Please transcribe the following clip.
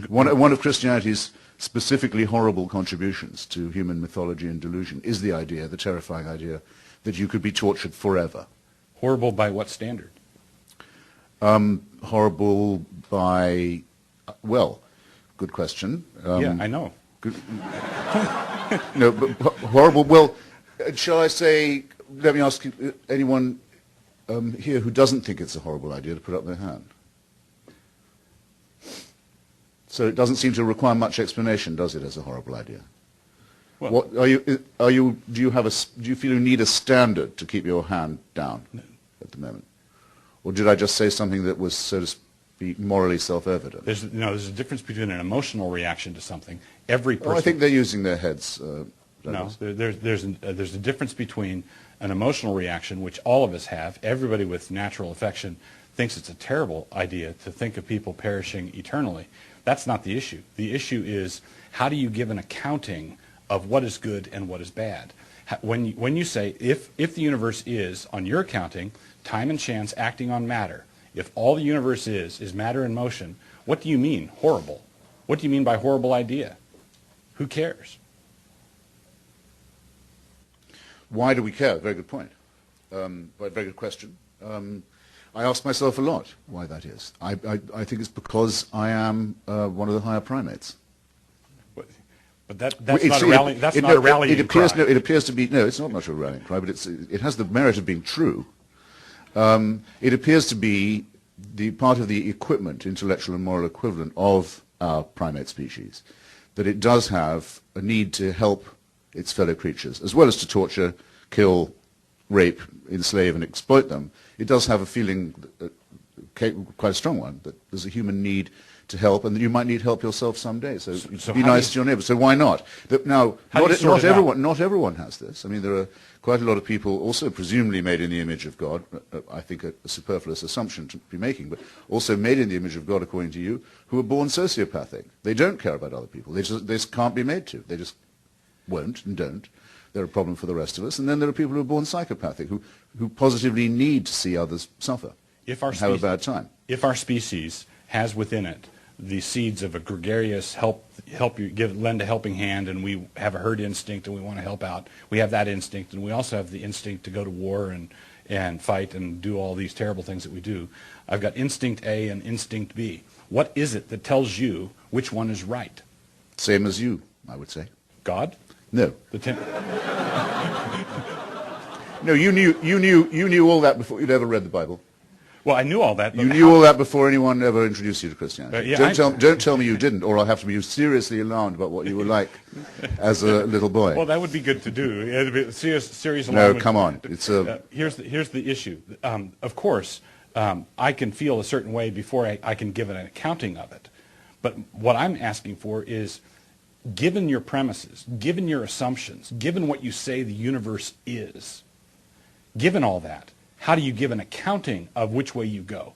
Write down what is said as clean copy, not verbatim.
One of Christianity's specifically horrible contributions to human mythology and delusion is the idea, the terrifying idea, that you could be tortured forever. Horrible by what standard? Horrible by, well, good question. Yeah, I know. No, but horrible, well, shall I say, let me ask you, anyone here who doesn't think it's a horrible idea to put up their hand? So it doesn't seem to require much explanation, does it, as a horrible idea? Well, What do you feel you need a standard to keep your hand down at the moment? Or did I just say something that was, so to speak, morally self-evident? there's a difference between an emotional reaction to something. Every person. I think they're using their heads. No, there's a difference between an emotional reaction, which all of us have. Everybody with natural affection thinks it's a terrible idea to think of people perishing eternally. That's not the issue. The issue is, how do you give an accounting of what is good and what is bad? When you say, if the universe is, on your accounting, time and chance acting on matter, if all the universe is matter in motion, what do you mean, horrible? What do you mean by horrible idea? Who cares? Why do we care? Very good point. Very good question. I ask myself a lot why that is. I think it's because I am one of the higher primates. But that's not a rallying cry. It appears to be, no, it's not much of a rallying cry, but it has the merit of being true. It appears to be the part of the equipment, intellectual and moral equivalent of our primate species, that it does have a need to help its fellow creatures, as well as to torture, kill, rape, enslave, and exploit them. It does have a feeling, quite a strong one, that there's a human need to help, and that you might need help yourself someday. So be nice to your neighbor. So why not? Now, not everyone has this. I mean, there are quite a lot of people, also presumably made in the image of God. I think a superfluous assumption to be making, but also made in the image of God, according to you, who are born sociopathic. They don't care about other people. They just can't be made to. They just won't and don't. They're a problem for the rest of us. And then there are people who are born psychopathic, who positively need to see others suffer and have a bad time. If our species has within it the seeds of a gregarious lend a helping hand, and we have a herd instinct and we want to help out, we have that instinct, and we also have the instinct to go to war and fight and do all these terrible things that we do. I've got instinct A and instinct B. What is it that tells you which one is right? Same as you, I would say. God? No. No, you knew all that before you'd ever read the Bible. Well, I knew all that. You knew all that before anyone ever introduced you to Christianity. Yeah, don't tell me you didn't, or I'll have to be seriously alarmed about what you were like as a little boy. Well, that would be good to do. It'd be serious no, come on. It's here's the issue. Of course, I can feel a certain way before I can give an accounting of it. But what I'm asking for is, given your premises, given your assumptions, given what you say the universe is, given all that, how do you give an accounting of which way you go?